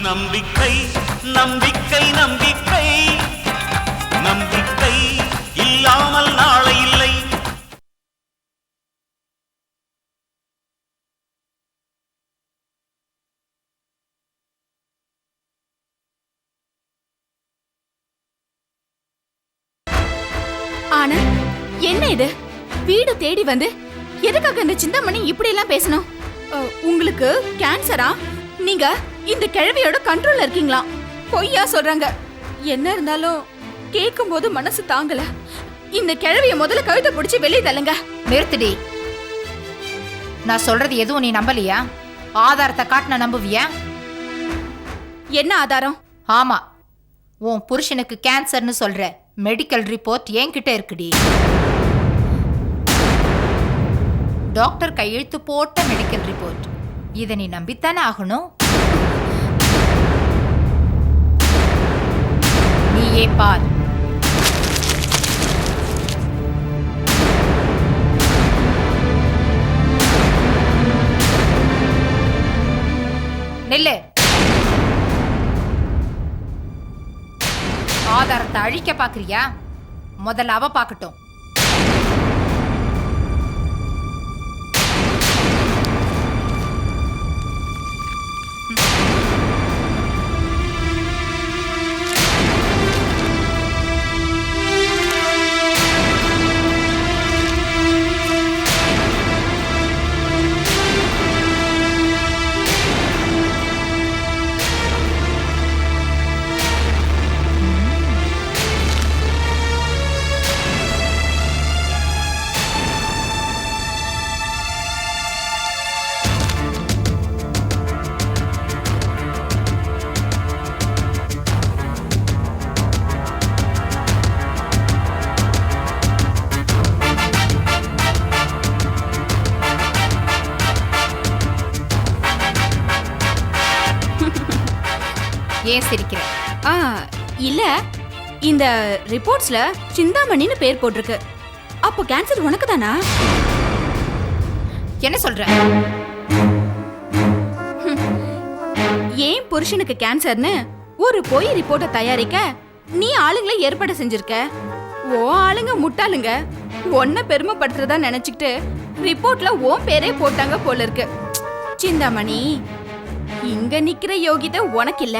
நம்பிக்கை நம்பிக்கை நம்பிக்கை நம்பிக்கை இல்லாமல் நாளை இல்லை. ஆனந்த், என்ன இது? வீடு தேடி வந்து எதுக்காக இந்த சிந்தாமணி இப்படி எல்லாம் பேசணும்? உங்களுக்கு கேன்சரா? நீங்க இந்த கிழவியோட கண்ட்ரோல்ல இருக்கீங்களா? பொய்யா சொல்றாங்க. என்ன இருந்தாலும் கேட்கும் போது மனசு தாங்கல. இந்த கிழவிய முதல்ல கழுத்தை பிடிச்சி வெளியே தள்ளுங்க. நிறுத்துடி. நான் சொல்றது எதுவும் நீ நம்பலையா? ஆதாரத்தை காட்டின நம்புவியா? என்ன ஆதாரம்? ஆமா, உன் புருஷனுக்கு கேன்சர்னு சொல்ற மெடிக்கல் ரிப்போர்ட் என்கிட்ட இருக்குடி. டாக்டர் கையெழுத்து போட்ட மெடிக்கல் ரிப்போர்ட். இதை நீ நம்பித்தானே ஆகணும். நீயே பார். நெல்லு. ஆதாரத்தை அழிக்க பாக்குறியா? முதல்ல அவ பாக்கட்டும். ஏன் சிரிக்கிற? இல்ல, இந்த ரிப்போர்ட்ஸ்ல சிந்தாமணின்னு பேர் போட்டிருக்கு. அப்போ கேன்சர் உனக்கு தானா? என்ன சொல்ற? ஏன் புருஷனுக்கு கேன்சர்னு ஒரு பொய் ரிப்போர்ட்டை தயாரிக்க நீ ஆளுங்களை ஏற்பாடு செஞ்சிருக்க. ஓ ஆளுங்க முட்டாளுங்க. ஒன்ன பெருமைப்படுத்துறதா நினைச்சுக்கிட்டு ரிப்போர்ட்ல ஓ பேரே போட்டாங்க போல இருக்கு. சிந்தாமணி, இங்க நிக்கிற யோகிதை உனக்கு இல்ல.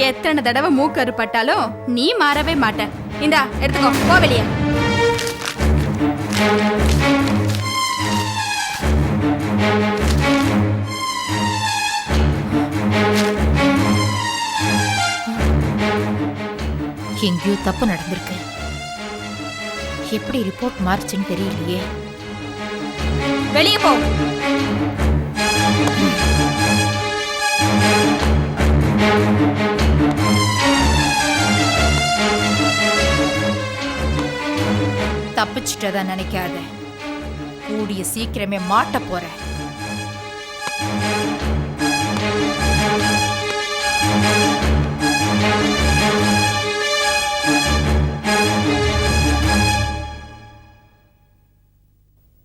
எத்தனை தடவை மூக்கரு பட்டாலும் நீ மாறவே மாட்ட. இந்தா எடுத்துக்கோ, போ வெளியே. எங்கேயோ தப்பு நடந்திருக்கு. எப்படி ரிப்போர்ட் மாறுச்சுன்னு தெரியலையே. வெளியே போ. தப்பிச்சிட்டதா நினைக்காத. கூடிய சீக்கிரமே மாட்ட போற.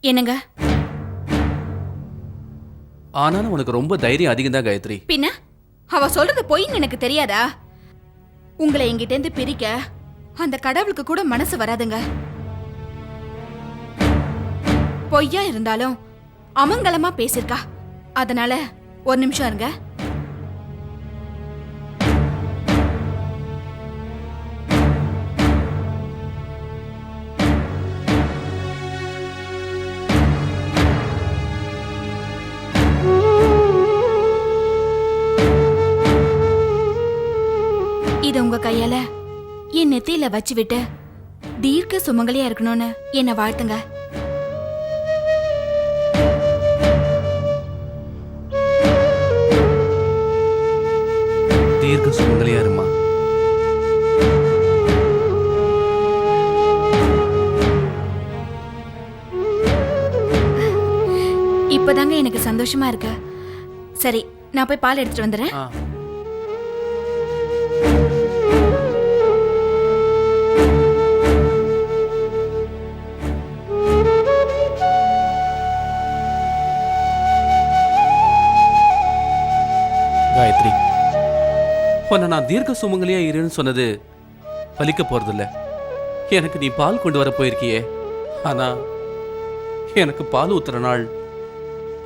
என்னங்க? ஆனாலும் உனக்கு ரொம்ப தைரியம் அதிகம் தான் காயத்ரி. பின்ன அவ சொல்றது பொய்ன்னு எனக்கு தெரியாதா? உங்களை எங்கிட்ட இருந்து பிரிக்க அந்த கடவுளுக்கு கூட மனசு வராதுங்க. பொய்யா இருந்தாலும் அமங்கலமா பேசிருக்கா. அதனால ஒரு நிமிஷம் இருங்க. இத உங்க கையால என் நெத்தியில வச்சு விட்டு தீர்க்க சுமங்கலியா இருக்கணும்னு என்ன வாழ்த்துங்க. தீர்க்க சுமங்கலியா இருமா. இப்பதாங்க எனக்கு சந்தோஷமா இருக்கு. சரி, நான் போய் பால் எடுத்துட்டு வந்துடுறேன். உன்னை நான் தீர்க்க சுமங்கலியா இருன்னு சொன்னது பலிக்க போறதில்ல. எனக்கு நீ பால் கொண்டு வர போயிருக்கியே, ஆனா எனக்கு பால் ஊத்துற நாள்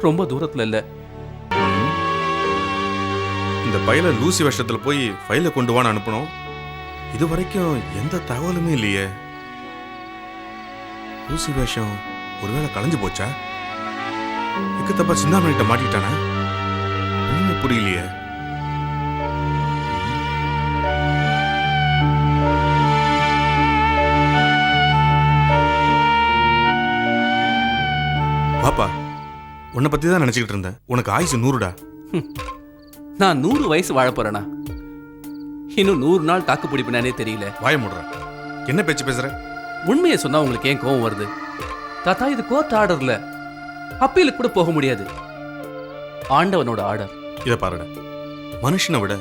ரொம்ப தூரத்துல இல்ல. இந்த பையில லூசி வருஷத்துல போய் ஃபைலை கொண்டு வான்னு அனுப்பணும். இது வரைக்கும் எந்த தகவலுமே இல்லையே. லூசி வேஷம் ஒருவேளை கலைஞ்சு போச்சா? இக்கு தப்பா சிந்தாமணிட்ட மாட்டிக்கிட்டானா? ஒண்ணுமே புரியலையே. பாப்பா, உன்னை பத்தி தான் நினைச்சுக்கிட்டு இருந்தேன். உனக்கு ஆயுசு 100டா. நான் 100 வயசு வாழ போறேனா? இன்னும் 100 நாள் தாக்கு பிடிப்பினானே தெரியல. வாய மூடுற. என்ன பேச்சு பேசுற? உண்மையை சொன்னா உங்களுக்கு ஏன் கோவம் வருது? தாத்தா, இது கோர்ட் ஆர்டர்ல, அப்பீலுக்கு கூட போக முடியாது. ஆண்டவனோட ஆர்டர். இதை பாருடா, மனுஷனை விட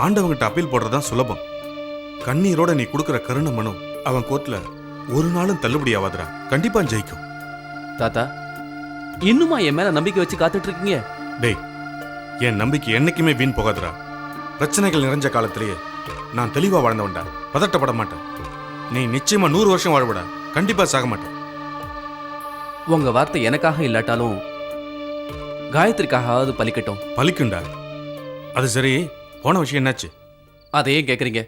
ஆண்டவங்கிட்ட அப்பீல் போடுறதுதான் சுலபம். கண்ணீரோட நீ கொடுக்குற கருணை மனு அவன் கோர்ட்ல ஒரு நாளும் தள்ளுபடி ஆகாதுடா. கண்டிப்பா ஜெயிக்கும். தாத்தா, இன்னுமா என் மேல நம்பிக்கை வச்சு காத்துட்டு இருக்கீங்க? டேய், என் நம்பிக்கை என்னைக்குமே வீண் போகாதுடா. பிரச்சனைகள் நிறைஞ்ச காலத்திலேயே நான் தெளிவா வாழ்ந்தவன்டா. பதட்டப்பட மாட்டேன். நீ நிச்சயமா 100 வருஷம் வாழ்வடா. கண்டிப்பா சாக மாட்டேன். உங்க வார்த்தை எனக்காக இல்லாட்டாலும் காயத்ரிக்காகவாவது பலிக்கட்டும். பலிக்குண்டா. அது சரி, போன விஷயம் என்னாச்சு? அதையே கேக்குறீங்க?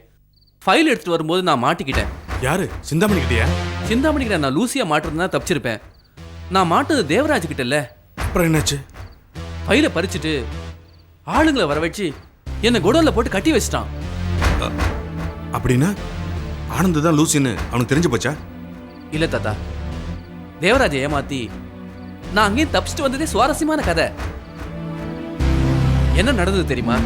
ஃபைல் எடுத்துட்டு வரும்போது நான் மாட்டிக்கிட்டேன். யாரு? சிந்தாமணி கிட்டயா? சிந்தாமணிக்கிட்ட நான் லூசியா மாட்டுறதுனா தப்பிச்சிருப்பேன். நான் மாட்டது தேவராஜ் கிட்ட இல்ல. அப்புறம் என்னாச்சு? ஃபைலை பறிச்சுட்டு ஆளுங்களை வர வச்சு என்ன குடோன்ல போட்டு கட்டி வச்சிட்டான். அப்படின்னா ஆனந்த் தான் லூசின்னு அவனுக்கு தெரிஞ்சு போச்சா? இல்ல தாத்தா, தேவராஜை ஏமாத்தி நான் அங்கேயும் தப்பிச்சுட்டு வந்ததே சுவாரஸ்யமான கதை. என்ன நடந்தது தெரியுமா?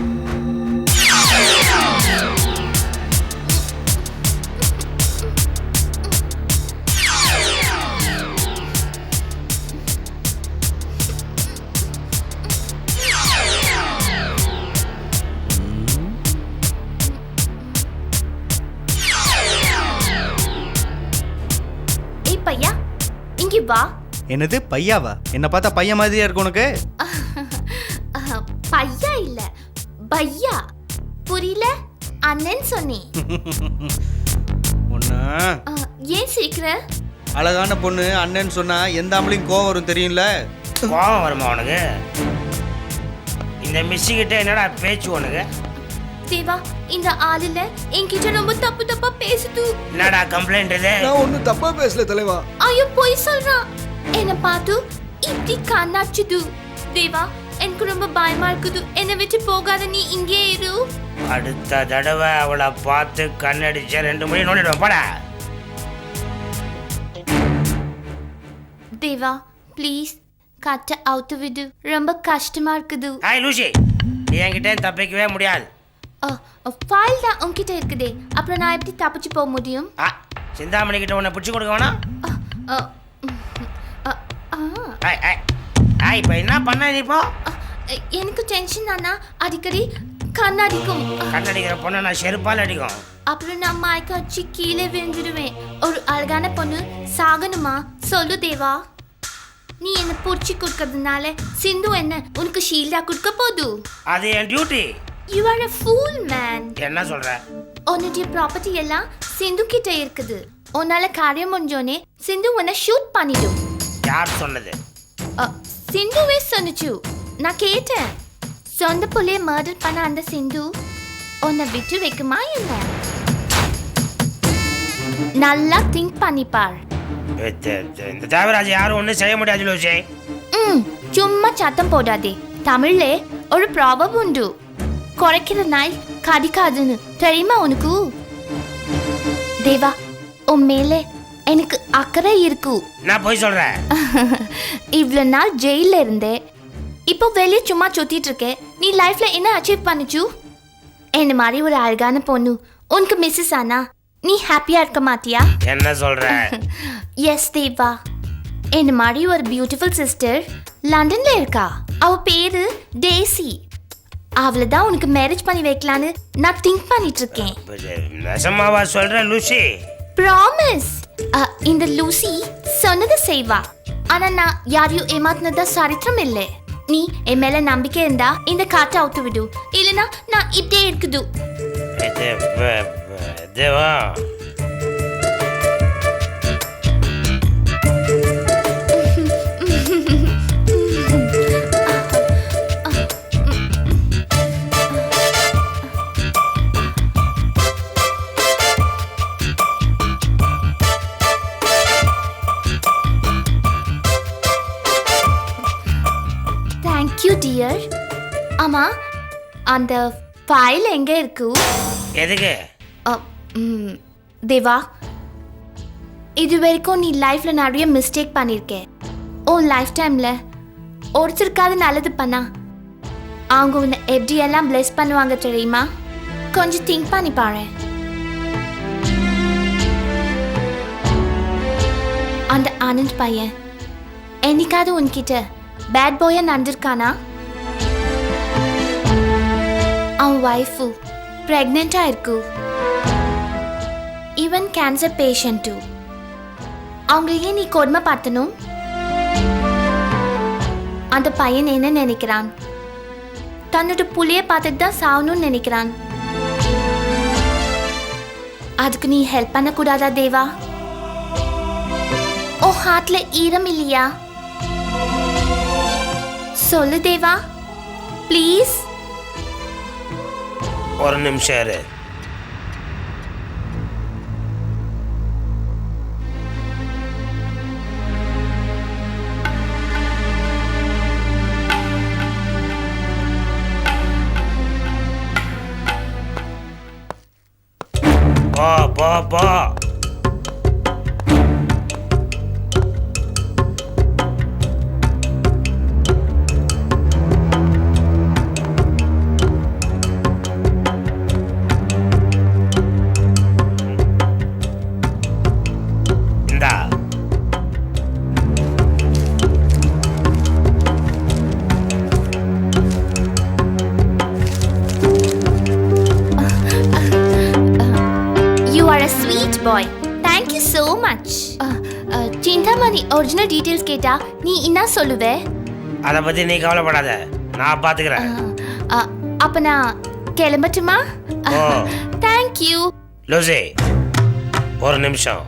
பையா, இங்க வா. என்னது பையாவா? என்ன பார்த்தா பையன் மாதிரியா இருக்கு உனக்கு? பையா இல்ல, பையா. புரியல? அண்ணன் சொன்னேன். ஒண்ணு ஏன் சீக்கிர? அழகான பொண்ணு அண்ணன் சொன்னா எந்த ஆம்பளையும் கோவம் வரும் தெரியும்ல? கோவம் வருமா உனக்கு? இந்த மிஸ்ஸி கிட்ட என்னடா பேச்சு உனக்கு? தேவா, இந்த ஆளுல என்கிட்ட ரொம்ப தப்பு தப்பா பேசுது. என்னடா கம்ப்ளைண்ட் இது? நான் ஒன்னும் தப்பா பேசல தலைவா. ஐயோ, போய் சொல்றான். என்ன பார்த்து இப்படி கண்ணாச்சுது. தேவா, எனக்கு ரொம்ப பயமா இருக்குது. என்னை விட்டு போகாத, நீ இங்கே இரு. அடுத்த தடவை அவளை பார்த்து கண்ணடிச்ச 2 மணி நோண்டிடுவேன். போடா. தேவா, ப்ளீஸ் கட்ட அவுத்து விடு. ரொம்ப கஷ்டமா இருக்குது. ஹாய் லூசி, நீ என்கிட்ட தப்பிக்கவே முடியாது. ஃபைல் தான் உன்கிட்ட இருக்குதே, அப்புறம் நான் எப்படி தப்பிச்சு போக முடியும்? சிந்தாமணி கிட்ட உன்னை பிடிச்சி கொடுக்க வேணாம். இப்போ என்ன பண்ண நீ? இப்போ எனக்கு டென்ஷன் தானா, அடிக்கடி கண்ணடிக்கும். கண்ணடிக்கிற பொண்ணை நான் செருப்பால் அடிக்கும். அப்புறம் நான் மயக்க வச்சு கீழே விழுந்துடுவேன். ஒரு அழகான பொண்ணு சாகணுமா? சொல்லு தேவா. நீ என்ன பிடிச்சி கொடுக்கறதுனால சிந்து என்ன உனக்கு ஷீல்டா கொடுக்க போது? அது என் duty. You are a fool, man. என்ன சொல்ற? உன்னுடைய ப்ராப்பர்ட்டி எல்லாம் சிந்து கிட்ட இருக்குது. உன்னால காரியம் முடிஞ்சோனே சிந்து உன்னை ஷூட் பண்ணிடும். யார் சொன்னது? சிந்துவே சொன்னுச்சு, நான் கேட்டேன். சொந்த புள்ளைய மர்டர் பண்ண அந்த சிந்து உன்னை விட்டு வைக்குமா என்ன? நல்லா திங்க் பண்ணிப்பார். இந்த தேவராஜ் யாரும் ஒன்றும் செய்ய முடியாது லூசி. சும்மா சத்தம் போடாதே. தமிழ்ல ஒரு ப்ராபம் உண்டு, குறைக்கிற நாய் கடிக்காதுன்னு. தெரியுமா உனக்கு? தேவா, உன் மேலே எனக்கு அக்கறை இருக்கு. நான் போய் சொல்றேன். இவ்வளவு நாள் ஜெயில இருந்தே, இப்போ வெளியே சும்மா சுத்திட்டு இருக்கே. நீ லைஃப்ல என்ன அச்சீவ் பண்ணிச்சு? என்ன மாதிரி ஒரு அழகான பொண்ணு உனக்கு மிஸ்ஸஸ் ஆனா நீ ஹாப்பியா இருக்க மாட்டியா? என்ன சொல்ற? எஸ் தேவா, என்ன மாதிரி ஒரு பியூட்டிஃபுல் சிஸ்டர் லண்டன்ல இருக்கா. அவ பேரு டேசி. அவளதான் உனக்கு மேரேஜ் பண்ணி வைக்கலான்னு நான் திங்க் பண்ணிட்டு இருக்கேன். நெசமாவா சொல்ற லூசி? ப்ராமிஸ். இந்த லூசி சொன்னது செய்வா. ஆனா நான் யாரையும் ஏமாத்தினதா சரித்திரம் இல்லை. நீ என் மேல நம்பிக்கை இருந்தா இந்த காட்டை அவுத்து விடு, இல்லைன்னா நான் இப்படியே இருக்குது. தேவா தேங்க்யூ டியர். ஆமா, அந்த ஃபைல் எங்க இருக்கு? எதுக்கு? தேவா, இது வரைக்கும் நீ லைஃப்ல நிறைய மிஸ்டேக் பண்ணிருக்க. உன் லைஃப் டைம்ல ஒருத்தருக்காவது நல்லது பண்ணா அவங்க உன்னை எப்படி எல்லாம் பிளெஸ் பண்ணுவாங்க தெரியுமா? கொஞ்சம் திங்க் பண்ணி பாரு. அந்த ஆனந்த் பையன் என்னைக்காவது உன்கிட்ட பேட் பாயா நடந்திருக்கானா? அவன் ஒய்ஃபு பிரெக்னெண்டா இருக்கு, ஈவன் கேன்சர் பேஷண்ட்டு. அவங்களையே நீ கொடுமை பார்த்தனும். அந்த பையன் என்ன நினைக்கிறான்? தன்னோட புள்ளைய பார்த்துட்டு தான் சாகணும்னு நினைக்கிறான். அதுக்கு நீ ஹெல்ப் பண்ணக்கூடாதா தேவா? ஓ ஹார்ட்ல ஈரம் இல்லையா? சொல்லு தேவா, ப்ளீஸ். ஒரு நிமிஷம் இரு. போ போ போ. இந்தா You are a sweet boy. Thank you so much. Chintamani original details கேட்டா நீ என்ன சொல்லுவே? அதை பத்தி நீ கவலைப்படாத, நான் பாத்துக்கிறேன். அப்ப நான் கிளம்பட்டுமா? ஓ. Thank you. லூசி, ஒரு நிமிஷம்.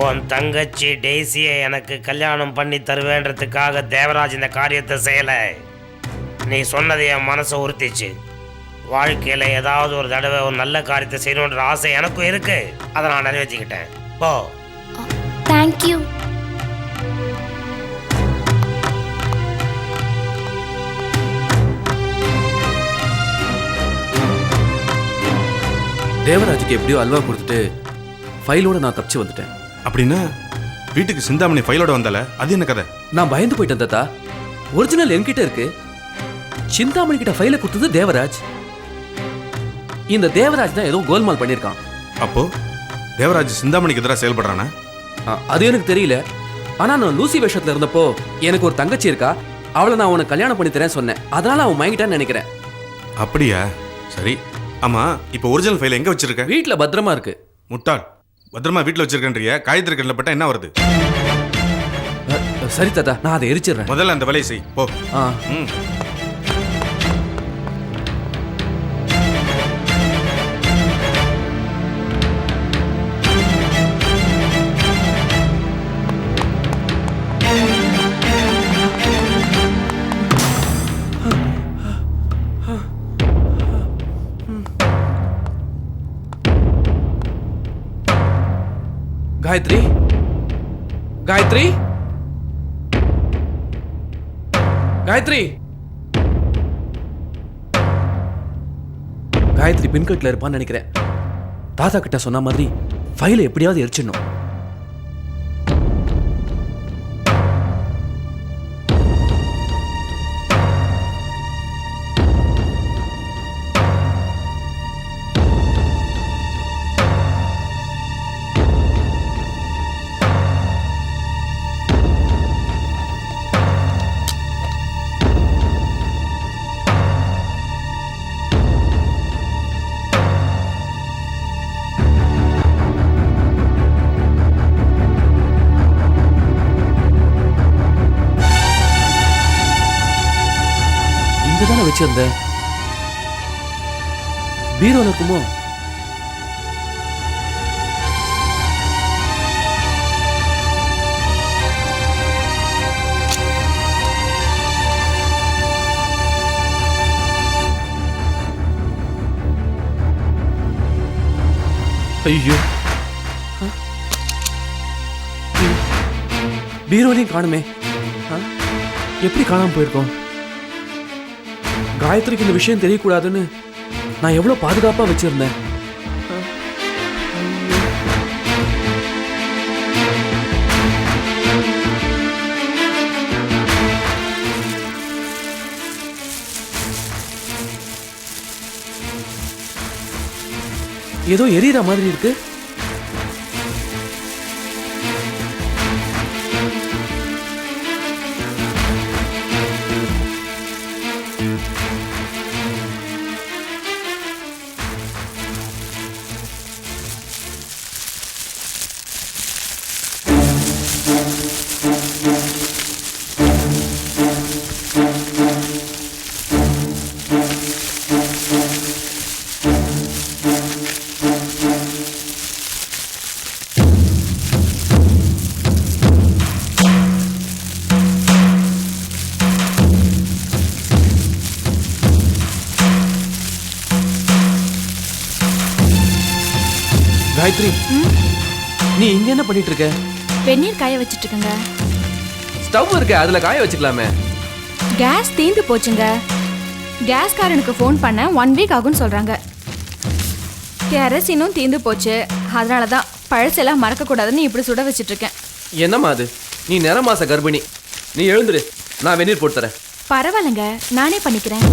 உன் தங்கச்சி டெய்ஸியை எனக்கு கல்யாணம் பண்ணி தருவேன்றதுக்காக தேவராஜ் இந்த காரியத்தை செய்யலை. நீ சொன்னது என் மனசை உறுத்திச்சு. வாழ்க்கையில் ஏதாவது ஒரு தடவை ஒரு நல்ல காரியத்தை செய்யணுன்ற ஆசை எனக்கும் இருக்கு. அதை நான் நிறைவேற்றிக்கிட்டேன். போ. Thank you. தேவராஜுக்கு எப்படியோ அல்வா கொடுத்துட்டு ஃபைலோட நான் தப்பிச்சு வந்துட்டேன். அப்படின்னா வீட்டுக்கு சிந்தாமணி ஃபைலோட வந்தால அது என்ன கதை? நான் பயந்து போயிட்டேன் தாத்தா. ஒரிஜினல் என்கிட்ட இருக்கு. சிந்தாமணி கிட்ட ஃபைலை கொடுத்தது தேவராஜ். இந்த தேவராஜ் தான் ஏதோ கோல்மால் பண்ணியிருக்கான். அப்போ தேவராஜ் சிந்தாமணிக்கு எதிராக செயல்படுறானா? அது எனக்கு தெரியல. ஆனா நான் லூசி வேஷத்துல இருந்தப்போ எனக்கு ஒரு தங்கச்சி இருக்கா, அவளை நான் உனக்கு கல்யாணம் பண்ணி தரேன் சொன்னேன். அதனால அவன் மயங்கிட்டான்னு நினைக்கிறேன். அப்படியா? சரி. ஆமா, இப்போ ஒரிஜினல் ஃபைல் எங்க வச்சிருக்க? வீட்டுல பத்திரமா இருக்கு. முட்டாள், பத்திரமா வீட்டுல வச்சிருக்கன்றிய காயத்திரி கண்ணில் பட்டா என்ன வருது? சரி தாத்தா, நான் அதை எரிச்சிடுறேன். முதல்ல அந்த வேலையை செய். போ. ம். காயத்ரி, காயத்ரி, காயத்ரி, காயத்ரி பின்கட்ல இருப்பான்னு நினைக்கிறேன். தாத்தா கிட்ட சொன்ன மாதிரி ஃபைலை எப்படியாவது எரிச்சிடணும். இங்கதானே வச்சிருந்த. பீரோல இருக்குமோ? ஐயோ, பீரோலையும் காணுமே. எப்படி காணாம போயிருக்கோம்? காயத்ரிக்கு இந்த விஷயம் தெரியக்கூடாதுன்னு நான் எவ்வளவு பாதுகாப்பா வச்சிருந்தேன். ஏதோ எரியற மாதிரி இருக்கு. காயத்ரி, நீ இங்க என்ன பண்ணிட்டு இருக்க? வெந்நீர் காய வச்சிட்டு இருக்கங்க. ஸ்டவ் இருக்கு, அதுல காய வச்சுக்கலாமே. கேஸ் தீந்து போச்சுங்க. கேஸ்காரனுக்கு ஃபோன் பண்ண 1 வீக் ஆகும்னு சொல்றாங்க. கெரசினும் தீந்து போச்சு. அதனால தான் பழசெல்லாம் மறக்க கூடாதுன்னு இப்படி சுட வச்சிட்டு இருக்கேன். என்னம்மா அது? நீ நிற மாச கர்ப்பிணி. நீ எழுந்துரு, நான் வெந்நீர் போட்டு தரேன். பரவாயில்லைங்க, நானே பண்ணிக்கிறேன்.